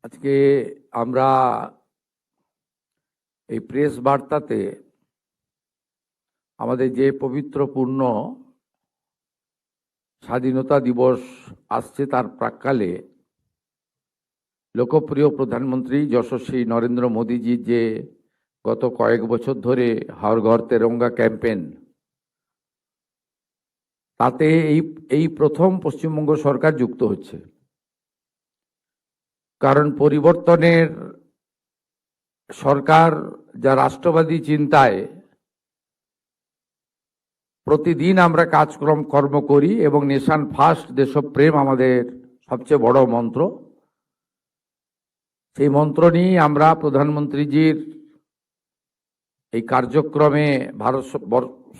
আজকে আমরা এই প্রেস বার্তাতে আমাদের যে পবিত্রপূর্ণ স্বাধীনতা দিবস আসছে তার প্রাক্কালে লোকপ্রিয় প্রধানমন্ত্রী যশস্বী নরেন্দ্র মোদীজির যে গত কয়েক বছর ধরে হর ঘর তেরঙ্গা ক্যাম্পেন, তাতে এই প্রথম পশ্চিমবঙ্গ সরকার যুক্ত হচ্ছে। কারণ পরিবর্তনের সরকার যা রাষ্ট্রবাদী চিন্তায় প্রতিদিন আমরা কর্ম করি এবং নেশন ফার্স্ট দেশপ্রেম আমাদের সবচেয়ে বড় মন্ত্র। সেই মন্ত্র নিয়ে আমরা প্রধানমন্ত্রীজির এই কার্যক্রমে, ভারত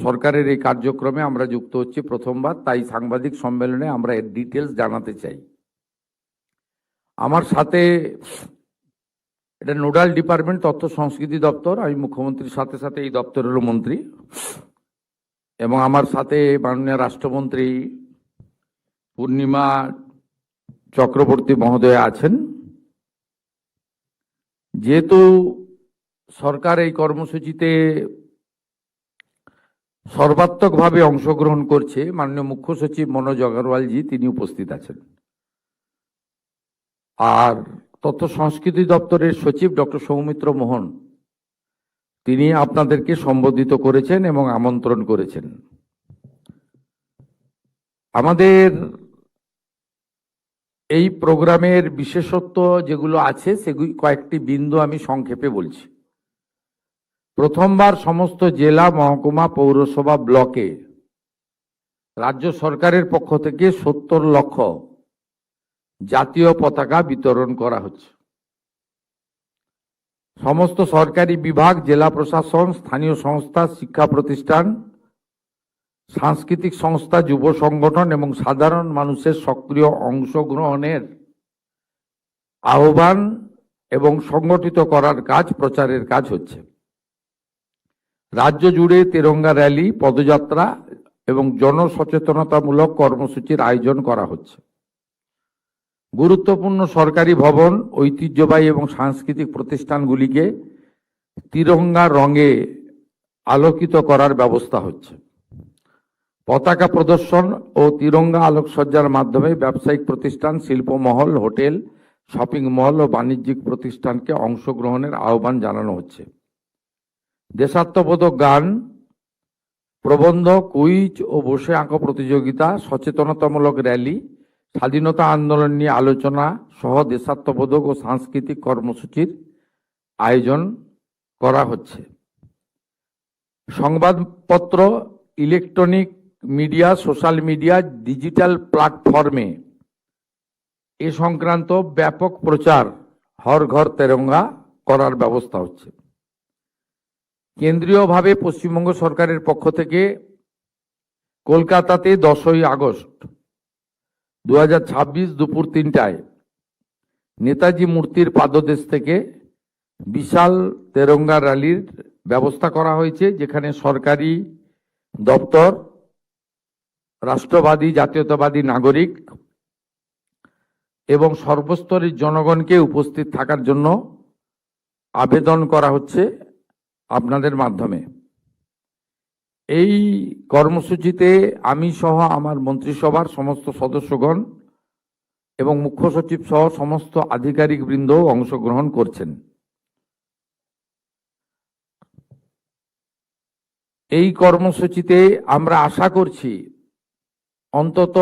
সরকারের এই কার্যক্রমে আমরা যুক্ত হচ্ছি প্রথমবার। তাই সাংবাদিক সম্মেলনে আমরা এর ডিটেলস জানাতে চাই। আমার সাথে এটা নোডাল ডিপার্টমেন্ট তথ্য সংস্কৃতি দপ্তর, আমি মুখ্যমন্ত্রীর সাথে সাথে এই দপ্তরেরও মন্ত্রী, এবং আমার সাথে মাননীয় রাষ্ট্রমন্ত্রী পূর্ণিমা চক্রবর্তী মহোদয় আছেন। যেহেতু সরকার এই কর্মসূচিতে সর্বাত্মকভাবে অংশগ্রহণ করছে, মাননীয় মুখ্য সচিব মনোজ আগরওয়ালজি তিনি উপস্থিত আছেন, আর তথ্য সংস্কৃতি দপ্তরের সচিব ডক্টর সৌমিত্র মোহন তিনি আপনাদেরকে সম্বোধিত করেছেন এবং আমন্ত্রণ করেছেন। আমাদের এই প্রোগ্রামের বিশেষত্ব যেগুলো আছে সেগুলি কয়েকটি বিন্দু আমি সংক্ষেপে বলছি। প্রথমবার সমস্ত জেলা, মহকুমা, পৌরসভা, ব্লকে রাজ্য সরকারের পক্ষ থেকে 70 লক্ষ জাতীয় পতাকা বিতরণ করা হচ্ছে। সমস্ত সরকারি বিভাগ, জেলা প্রশাসন, স্থানীয় সংস্থা, শিক্ষা প্রতিষ্ঠান, সাংস্কৃতিক সংস্থা, যুব সংগঠন এবং সাধারণ মানুষের সক্রিয় অংশগ্রহণের আহ্বান এবং সংগঠিত করার কাজ, প্রচারের কাজ হচ্ছে। রাজ্য জুড়ে তিরঙ্গা র্যালি, পদযাত্রা এবং জনসচেতনতামূলক কর্মসূচির আয়োজন করা হচ্ছে। গুরুত্বপূর্ণ সরকারি ভবন, ঐতিহ্যবাহী এবং সাংস্কৃতিক প্রতিষ্ঠানগুলিকে তিরঙ্গা রঙে আলোকিত করার ব্যবস্থা হচ্ছে। পতাকা প্রদর্শন ও তিরঙ্গা আলোকসজ্জার মাধ্যমে ব্যবসায়িক প্রতিষ্ঠান, শিল্পমহল, হোটেল, শপিং মল ও বাণিজ্যিক প্রতিষ্ঠানকে অংশগ্রহণের আহ্বান জানানো হচ্ছে। দেশাত্মবোধক গান, প্রবন্ধ, কুইজ ও বসে আঁকো প্রতিযোগিতা, সচেতনতামূলক র্যালি, স্বাধীনতা আন্দোলন নিয়ে আলোচনা সহ দেশাত্মবোধক ও সাংস্কৃতিক কর্মসূচির আয়োজন করা হচ্ছে। সংবাদপত্র, electronic media, social media, digital প্ল্যাটফর্মে এ সংক্রান্ত ব্যাপক প্রচার হর ঘর তেরঙ্গা করার ব্যবস্থা হচ্ছে। কেন্দ্রীয়ভাবে পশ্চিমবঙ্গ সরকারের পক্ষ থেকে কলকাতাতে 10ই আগস্ট 2026 দুপুর 3টায় নেতাজি মূর্তির পাদদেশ থেকে বিশাল তেরঙ্গা র্যালির ব্যবস্থা করা হয়েছে, যেখানে সরকারি দপ্তর, রাষ্ট্রবাদী জাতীয়তাবাদী নাগরিক এবং সর্বস্তরের জনগণকে উপস্থিত থাকার জন্য আবেদন করা হচ্ছে আপনাদের মাধ্যমে। এই কর্মসূচিতে আমি সহ আমার মন্ত্রিসভার সমস্ত সদস্যগণ এবং মুখ্য সচিব সহ সমস্ত আধিকারিক বৃন্দ অংশগ্রহণ করছেন। এই কর্মসূচিতে আমরা আশা করছি অন্তত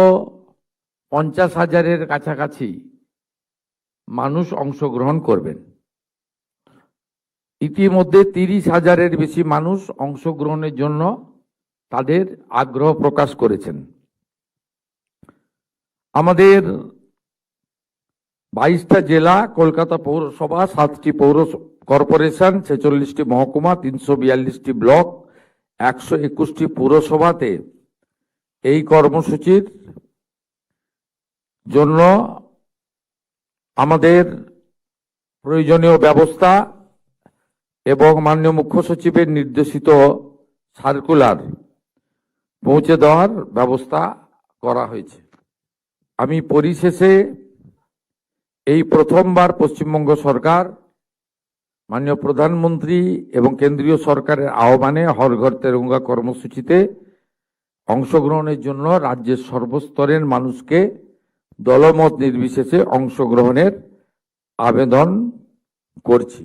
50,000-এর কাছাকাছি মানুষ অংশগ্রহণ করবেন। ইতিমধ্যে 30,000-এর বেশি মানুষ অংশগ্রহণের জন্য তাদের আগ্রহ প্রকাশ করেছেন। আমাদের 22টা জেলা, কলকাতা পৌরসভা, 7টি পৌর কর্পোরেশন, 46টি মহকুমা, 342টি ব্লক, 121টি পুরসভাতে এই কর্মসূচির জন্য আমাদের প্রয়োজনীয় ব্যবস্থা এবং মাননীয় মুখ্য সচিবের নির্দেশিত সার্কুলার পৌঁছে দেওয়ার ব্যবস্থা করা হয়েছে। আমি পরিশেষে এই প্রথমবার পশ্চিমবঙ্গ সরকার মাননীয় প্রধানমন্ত্রী এবং কেন্দ্রীয় সরকারের আহ্বানে হর ঘর তেরঙ্গা কর্মসূচিতে অংশগ্রহণের জন্য রাজ্যের সর্বস্তরের মানুষকে দলমত নির্বিশেষে অংশগ্রহণের আবেদন করছি।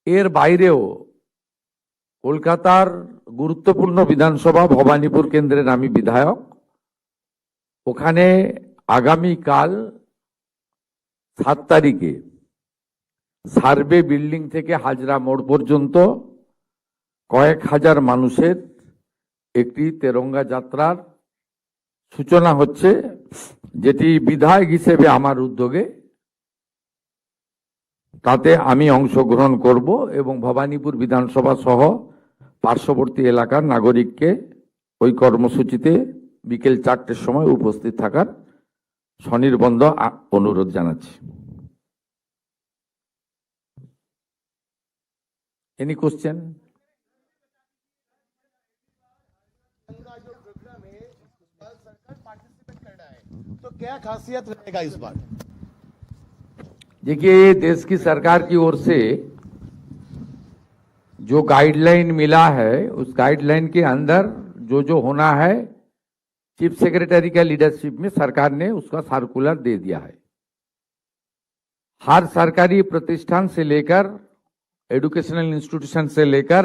এর বাইরেও কলকাতার গুরুত্বপূর্ণ বিধানসভা ভবানীপুর কেন্দ্রের আমি বিধায়ক, ওখানে আগামীকাল 7 তারিখে সার্ভে বিল্ডিং থেকে হাজরা মোড় পর্যন্ত কয়েক হাজার মানুষের একটি তেরঙ্গা যাত্রার সূচনা হচ্ছে, যেটি বিধায়ক হিসেবে আমার উদ্যোগে, তাতে আমি অংশগ্রহণ করব এবং ভবানীপুর বিধানসভা সহ পার্শ্ববর্তী এলাকার নাগরিককে ওই কর্মসূচিতে বিকেল 4টের সময় উপস্থিত থাকার স্বনির্বন্ধ অনুরোধ জানাচ্ছি। Any question? तो क्या खासियत रहेगा इस बार? देखिए, देश की सरकार की ओर से जो गाइडलाइन मिला है, उस गाइडलाइन के अंदर जो जो होना है, चीफ सेक्रेटरी का लीडरशिप में सरकार ने उसका सर्कुलर दे दिया है। हर सरकारी प्रतिष्ठान से लेकर एजुकेशनल इंस्टीट्यूशन से लेकर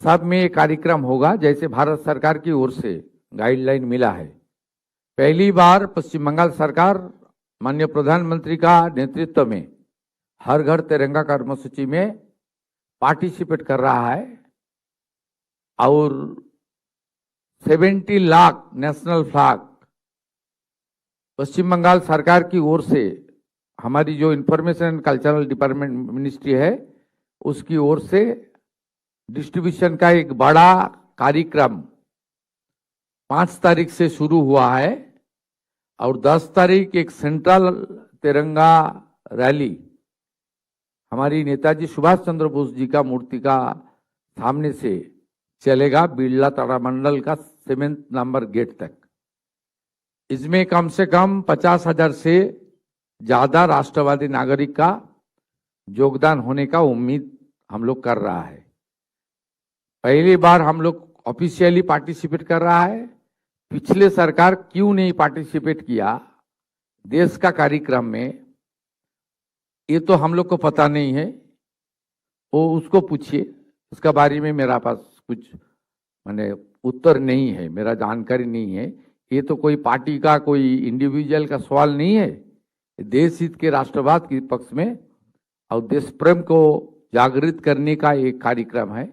सब में ये कार्यक्रम होगा, जैसे भारत सरकार की ओर से गाइडलाइन मिला है। पहली बार पश्चिम बंगाल सरकार माननीय प्रधानमंत्री का नेतृत्व में हर घर तिरंगा कर्मसूची में पार्टिसिपेट कर रहा है और 70 लाख नेशनल फ्लैग पश्चिम बंगाल सरकार की ओर से, हमारी जो information and cultural department ministry है, उसकी ओर से डिस्ट्रीब्यूशन का एक बड़ा कार्यक्रम 5 तारीख से शुरू हुआ है और 10 तारीख एक सेंट्रल तिरंगा रैली हमारी नेताजी सुभाष चंद्र बोस जी का मूर्ति का सामने से चलेगा, बिरला तारामंडल का 7 नंबर गेट तक। इसमें कम से कम 50,000 से ज्यादा राष्ट्रवादी नागरिक का योगदान होने का उम्मीद हम लोग कर रहा है। पहली बार हम लोग ऑफिशियली पार्टिसिपेट कर रहा है। पिछले सरकार क्यों नहीं पार्टिसिपेट किया देश का कार्यक्रम में, ये तो हम लोग को पता नहीं है, वो उसको पूछिए, उसका बारे में मेरा पास कुछ माने उत्तर नहीं है, मेरा जानकारी नहीं है। ये तो कोई पार्टी का कोई इंडिविजुअल का सवाल नहीं है, देश हित के राष्ट्रवाद के पक्ष में और देश प्रेम को जागृत करने का एक कार्यक्रम है।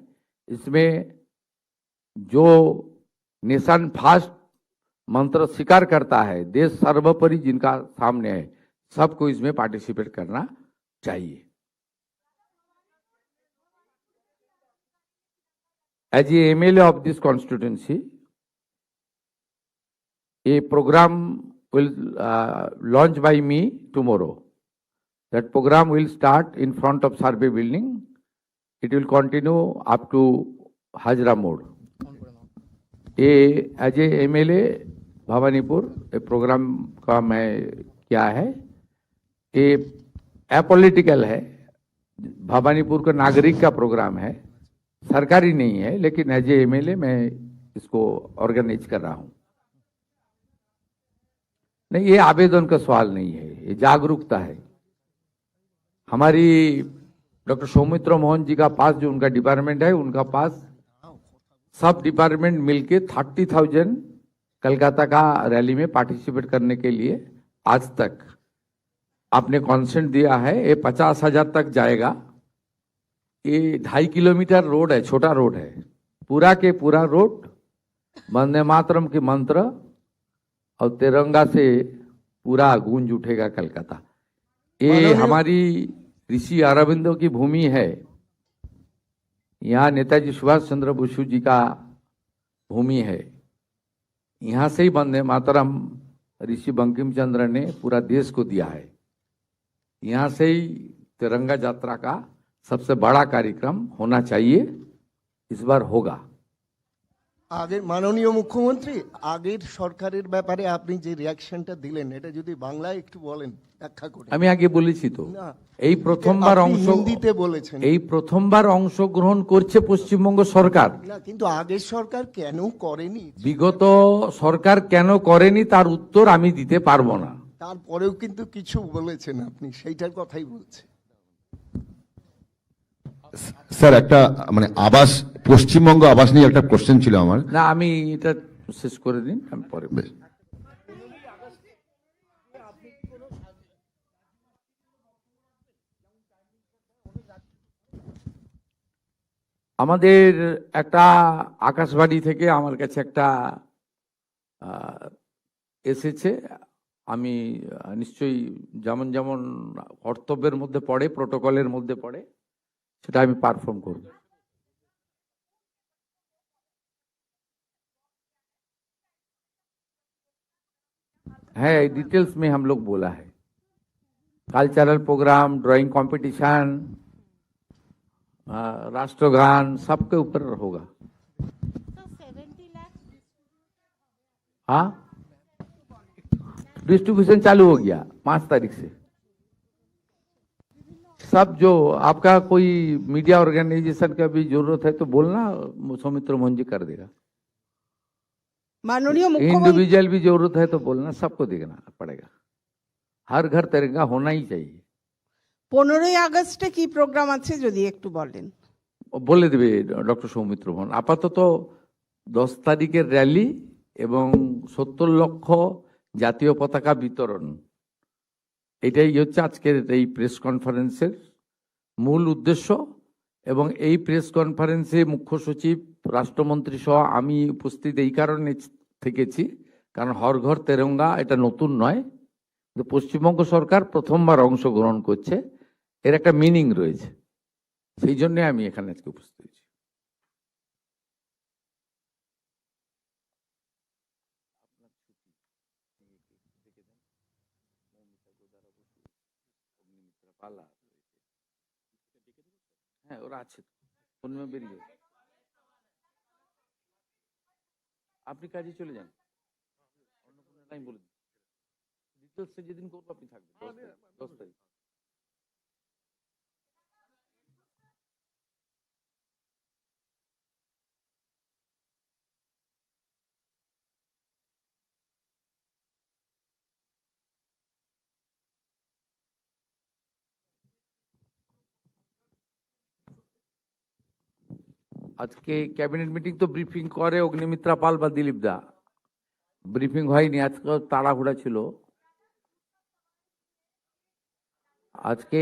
इसमें जो नेशन फर्स्ट मंत्र स्वीकार करता है, देश सर्वोपरि जिनका सामने है, सबको इसमें पार्टिसिपेट करना चाहिए। As a MLA of this constituency, a program will launch by me tomorrow. That program will start in front of Survey building. It will continue up to Hajra Mode. As a MLA Bhawanipur programme का मैं क्या है, ये apolitical है, भवानीपुर का नागरिक का programme है, सरकारी नहीं है, लेकिन एज ए MLA मैं इसको ऑर्गेनाइज कर रहा हूं। नहीं, ये आवेदन का सवाल नहीं है, ये जागरूकता है। हमारी डॉक्टर सौमित्र मोहन जी का पास जो उनका डिपार्टमेंट है, उनका पास सब डिपार्टमेंट मिलके 30,000 कलकत्ता का रैली में पार्टिसिपेट करने के लिए आज तक आपने कॉन्सेंट दिया है। ये 50,000 तक जाएगा। ये 2.5 किलोमीटर रोड है, छोटा रोड है, पूरा के पूरा रोड वंदे मातरम के मंत्र और तिरंगा से पूरा गूंज उठेगा कलकत्ता। ये हमारी ऋषि अरविंदो की भूमि है, यहाँ नेताजी सुभाष चंद्र बोस जी का भूमि है। यहाँ से ही वंदे मातरम ऋषि बंकिम चंद्र ने पूरा देश को दिया है। यहाँ से ही तिरंगा यात्रा का सबसे बड़ा कार्यक्रम होना चाहिए, इस बार होगा। আগের মাননীয় মুখ্যমন্ত্রী, আগের সরকারের ব্যাপারে আপনি যে রিয়াকশনটা দিলেন, এটা যদি বাংলায় একটু বলেন, ব্যাখ্যা করে। আমি আগে বলেছি তো, না, এই প্রথমবার আপনি অংশ হিন্দিতে বলেছেন। এই প্রথমবার অংশগ্রহণ করছে পশ্চিমবঙ্গ সরকার। না, কিন্তু আগের সরকার কেন করেনি? বিগত সরকার কেন করেনি তার উত্তর আমি দিতে পারবো না। তারপরেও কিন্তু কিছু বলেছেন আপনি, সেইটার কথাই বলছে। স্যার একটা মানে আবাস, পশ্চিমবঙ্গ আবাস নিয়ে একটা কোশ্চেন ছিল আমার। না, আমি এটা শেষ করে দিন, আমি পরে বেশ। আমাদের একটা আকাশবাণী থেকে আমার কাছে একটা এসেছে। আমি নিশ্চয়ই যেমন যেমন কর্তব্যের মধ্যে পড়ে, প্রোটোকলের মধ্যে পড়ে, সেটা আমি পারফর্ম করব। है डिटेल्स में हम लोग बोला है, कल्चरल प्रोग्राम, ड्राइंग कंपटीशन, राष्ट्रगान, सबके ऊपर होगा। हाँ, डिस्ट्रीब्यूशन चालू हो गया 5 तारीख से। सब जो आपका कोई मीडिया ऑर्गेनाइजेशन का भी जरूरत है तो बोलना, सौमित्र मोहन जी कर देगा। माननीय मुख्यमंत्री, इंडिविजुअल भी जरूरत है तो बोलना, सबको देखना पड़ेगा। हर घर तिरंगा होना ही चाहिए। 15ই আগস্টে কি প্রোগ্রাম আছে যদি একটু বলেন। বলে দেবে ডক্টর সৌমিত্র মোহন। আপাতত 10 তারিখের র্যালি এবং 70 লক্ষ জাতীয় পতাকা বিতরণ, এটাই হচ্ছে আজকের এই প্রেস কনফারেন্সের মূল উদ্দেশ্য। এবং এই প্রেস কনফারেন্সে মুখ্য সচিব, রাষ্ট্রমন্ত্রী সহ আমি উপস্থিত এই কারণে থেকেছি, কারণ হর ঘর তেরঙ্গা এটা নতুন নয়, কিন্তু পশ্চিমবঙ্গ সরকার প্রথমবার অংশগ্রহণ করছে, এর একটা মিনিং রয়েছে, সেই জন্য আমি এখানে আজকে উপস্থিত হয়েছি। হ্যাঁ, ওরা আছে, ফোনে বেরিয়ে যাবে। আপনি কাজে চলে যান, অন্য কোনো টাইম বলে দিন। ডিটেলসে যেদিন করবো আপনি থাকবেন 10 তারিখ। আজকে ক্যাবিনেট মিটিং তো ব্রিফিং করে অগ্নিমিত্রা পাল বা দিলীপ দা, ব্রিফিং হয়নি, আজকে তাড়াহুড়া ছিল। আজকে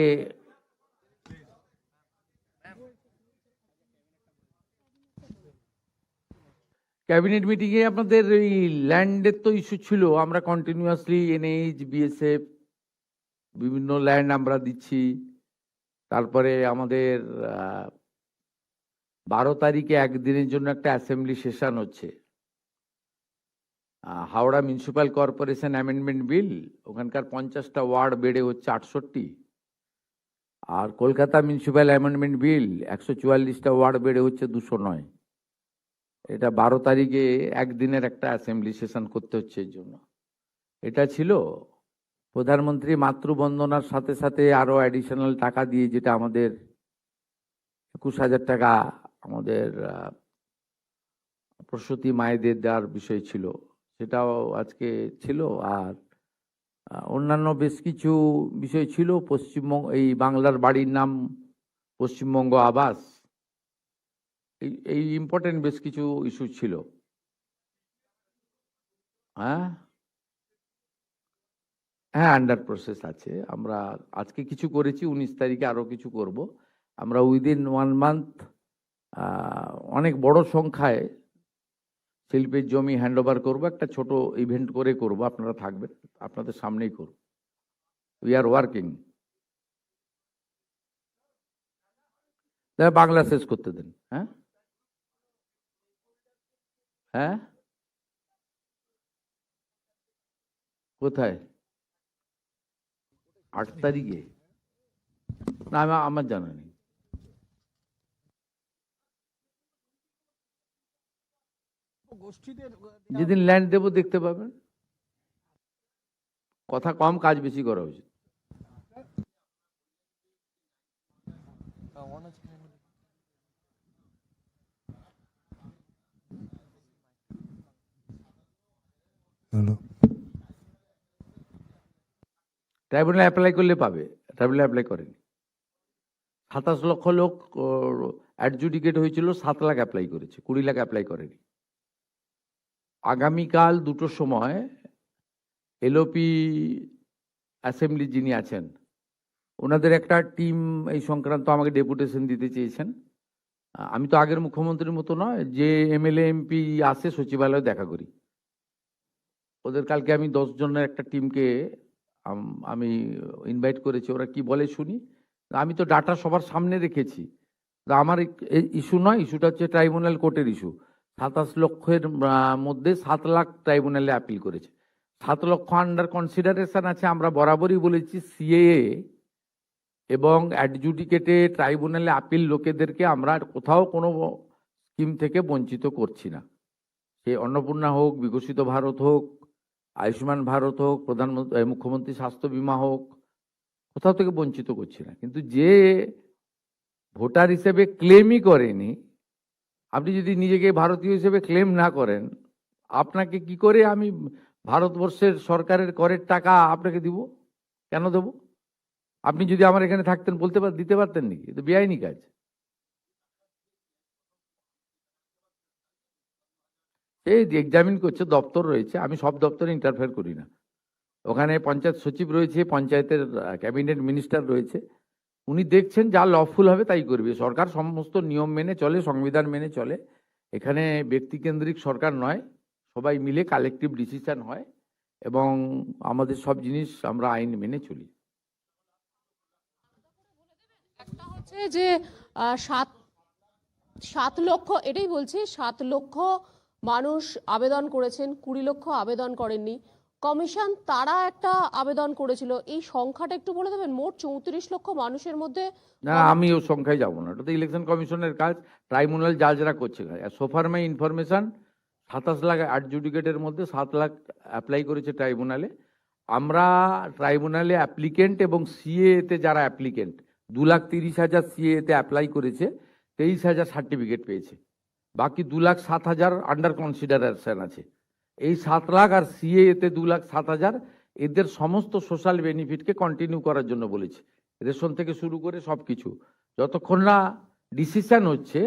ক্যাবিনেট মিটিং এ আপনাদের এই ল্যান্ডের তো ইস্যু ছিল, আমরা কন্টিনিউয়াসলি এনএইচ, বিএসএফ, বিভিন্ন ল্যান্ড আমরা দিচ্ছি। তারপরে আমাদের 12 তারিখে একদিনের জন্য একটা অ্যাসেম্বলি সেশন হচ্ছে, Howrah municipal corporation amendment bill, ওখানকার 50টা ওয়ার্ড বেড়ে হচ্ছে 68, আর কলকাতা মিউনিসিপ্যাল অ্যামেন্ডমেন্ট বিল 144টা ওয়ার্ড বেড়ে হচ্ছে 209। এটা 12 তারিখে একদিনের একটা অ্যাসেম্বলি সেশন করতে হচ্ছে এর জন্য। এটা ছিল প্রধানমন্ত্রী মাতৃবন্দনার সাথে সাথে আরো অ্যাডিশনাল টাকা দিয়ে, যেটা আমাদের 21,000 টাকা আমাদের প্রসূতি মায়েদের দেওয়ার বিষয় ছিল, সেটাও আজকে ছিল। আর অন্যান্য বেশ কিছু বিষয় ছিল, পশ্চিমবঙ্গ, এই বাংলার বাড়ির নাম পশ্চিমবঙ্গ আবাস, এই ইম্পর্টেন্ট বেশ কিছু ইস্যু ছিল। হ্যাঁ হ্যাঁ, আন্ডার প্রসেস আছে। আমরা আজকে কিছু করেছি, 19 তারিখে আরো কিছু করব। আমরা উইদিন 1 মান্থ অনেক বড় সংখ্যায় শিল্পের জমি হ্যান্ড ওভার করবো, একটা ছোট ইভেন্ট করে করব, আপনারা থাকবেন, আপনাদের সামনেই করব। We are working. বাংলা শেষ করতে দেন। হ্যাঁ হ্যাঁ, কোথায়? 8 তারিখে? না, আমার জানা নেই। গোষ্ঠীদের যেদিন ল্যান্ড দেবো দেখতে পাবেন। কথা কম, কাজ বেশি করা উচিত। ট্রাইব্যুনালে অ্যাপ্লাই করলে পাবে, ট্রাইব্যুনালে অ্যাপ্লাই করেনি। 27 লক্ষ লোক অ্যাডজুডিকেট হয়েছিল, 7 লাখ অ্যাপ্লাই করেছে, 20 লাখ অ্যাপ্লাই করেনি। আগামীকাল 2টোর সময় এলওপি অ্যাসেম্বলি যিনি আছেন ওনাদের একটা টিম এই সংক্রান্ত আমাকে ডেপুটেশন দিতে চেয়েছেন। আমি তো আগের মুখ্যমন্ত্রীর মতো নয় যে এমএলএ এমপি আসে সচিবালয়ে দেখা করি। ওদের কালকে আমি 10 জনের একটা টিমকে আমি ইনভাইট করেছি, ওরা কি বলে শুনি। আমি তো ডাটা সবার সামনে রেখেছি। আমার ইস্যু নয়, ইস্যুটা হচ্ছে ট্রাইব্যুনাল কোর্টের ইস্যু। 27 লক্ষের মধ্যে 7 লাখ ট্রাইব্যুনালে আপিল করেছে। 7 লক্ষ আন্ডার কনসিডারেশন আছে। আমরা বরাবরই বলেছি সিএএ এবং অ্যাডজুডিকেটে ট্রাইব্যুনালে আপিল লোকেদেরকে আমরা কোথাও কোনো স্কিম থেকে বঞ্চিত করছি না। সে অন্নপূর্ণা হোক, বিকশিত ভারত হোক, আয়ুষ্মান ভারত হোক, মুখ্যমন্ত্রী স্বাস্থ্য বীমা হোক, কোথাও থেকে বঞ্চিত করছি না। কিন্তু যে ভোটার হিসেবে ক্লেমই করেনি, আপনি যদি নিজেকে ভারতীয় হিসেবে ক্লেম না করেন, আপনাকে কি করে আমি ভারতবর্ষের সরকারের করের টাকা আপনাকে দিব? কেন দেব? আপনি যদি আমার এখানে থাকতেন দিতে পারতেন নাকি? এটা বেআইনি কাজ। এই এক্সামিন করছে, দপ্তর রয়েছে, আমি সব দপ্তরে ইন্টারফেয়ার করি না। ওখানে পঞ্চায়েত সচিব রয়েছে, পঞ্চায়েতের ক্যাবিনেট মিনিস্টার রয়েছে, উনি দেখছেন যা লফুল হবে তাই করবে। সরকার সমস্ত নিয়ম মেনে চলে, সংবিধান মেনে চলে। এখানে ব্যক্তিকেন্দ্রিক সরকার নয়, সবাই মিলে কালেকটিভ ডিসিশন হয় এবং আমাদের সব জিনিস আমরা আইন মেনে চলি। একটা হচ্ছে যে 7 লক্ষ, এটাই বলছি, 7 লক্ষ মানুষ আবেদন করেছেন, 20 লক্ষ আবেদন করেননি। কমিশন তারা একটা আবেদন করেছিল, এই সংখ্যাটা একটু বলে দেবেন? মোট 34 লক্ষ মানুষের মধ্যে। না, আমি ও সংখ্যায় যাবো না, ওটা তো ইলেকশন কমিশনের কাজ, ট্রাইব্যুনাল জাজরা করছে। সোফার মাই ইনফরমেশন 27 লাখ অ্যাডজুডিকেটের মধ্যে 7 লাখ অ্যাপ্লাই করেছে ট্রাইব্যুনালে। আমরা ট্রাইব্যুনালে অ্যাপ্লিকেন্ট এবং সিএতে যারা অ্যাপ্লিকেন্ট 2,30,000 সিএতে অ্যাপ্লাই করেছে, 23,000 সার্টিফিকেট পেয়েছে। বাকি 2,07,000 আন্ডার কনসিডারেশন আছে। এই 7 লাখ আর সিএতে 2,07,000 এদের সমস্ত সোশ্যাল বেনিফিটকে কন্টিনিউ করার জন্য বলেছে, রেশন থেকে শুরু করে সব কিছু। যতক্ষণ না ডিসিশন হচ্ছে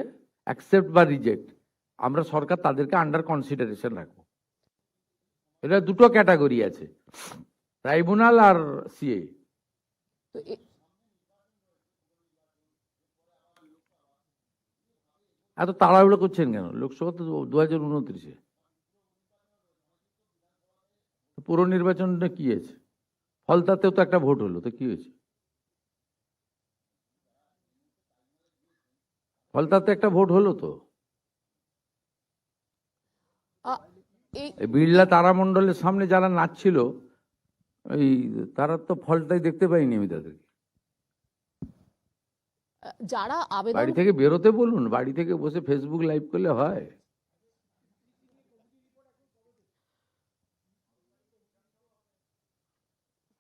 অ্যাকসেপ্ট বা রিজেক্ট, আমরা সরকার তাদেরকে আন্ডার কনসিডারেশন রাখবো। এটা দুটো ক্যাটাগরি আছে, ট্রাইব্যুনাল আর সিএ। তো এত তাড়াহুড়ো করছেন কেন? লোকসভা তো 2029-এ। পুর নির্বাচনটা কি আছে? ফলতাতেও তো একটা ভোট হলো, তো কি হয়েছে? ফলতাতে একটা ভোট হলো তো। বিড়লা তারামণ্ডলের সামনে যারা নাচছিল, এই তারা তো ফলটাই দেখতে পাইনি আমি তাদেরকে। যারা আবেদন, বাড়ি থেকে বেরোতে বলুন, বাড়ি থেকে বসে ফেসবুক লাইভ করলে হয়?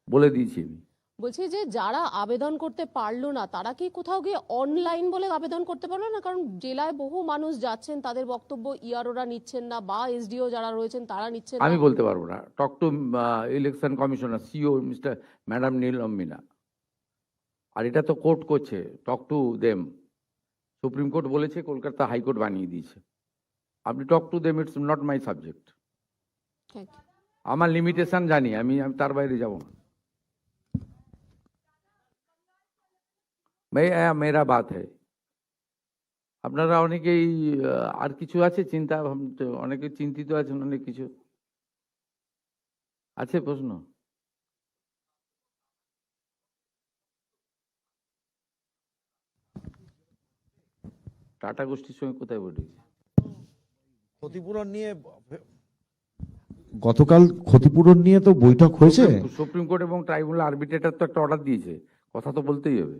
বলে দিয়েছি আমি। বলছি যে যারা আবেদন করতে পারলো না তারা কি কোথাও গিয়ে অনলাইন বলে আবেদন করতে পারলো না? কারণ জেলায় বহু মানুষ যাচ্ছেন, তাদের বক্তব্য ইআরওরা নিচ্ছেন না, বা এসডিও যারা রয়েছেন তারা নিচ্ছেন না। আমি বলতে পারবো না। Talk to election commissioner, CO mister madam Neelam Meena. আর এটা তো কোর্ট করছে, talk to them. Supreme court বলেছে, কলকাতা হাইকোর্ট বানিয়ে দিয়েছে। আপনি talk to them, it's not my subject. Thank you. আমার লিমিটেশন জানি, আমি তার বাইরে যাব না। মেরা বাত হ্যায়। আপনারা অনেকেই আর কিছু আছে চিন্তা, অনেকে চিন্তিত আছেন, অনেক কিছু আছে প্রশ্ন। টাটা গোষ্ঠীর সঙ্গে কোথায় বসেছে? ক্ষতিপূরণ নিয়ে গতকাল ক্ষতিপূরণ নিয়ে তো বৈঠক হয়েছে। সুপ্রিম কোর্ট এবং ট্রাইব্যুনাল আরবিট্রেটর তো একটা অর্ডার দিয়েছে, কথা তো বলতেই হবে।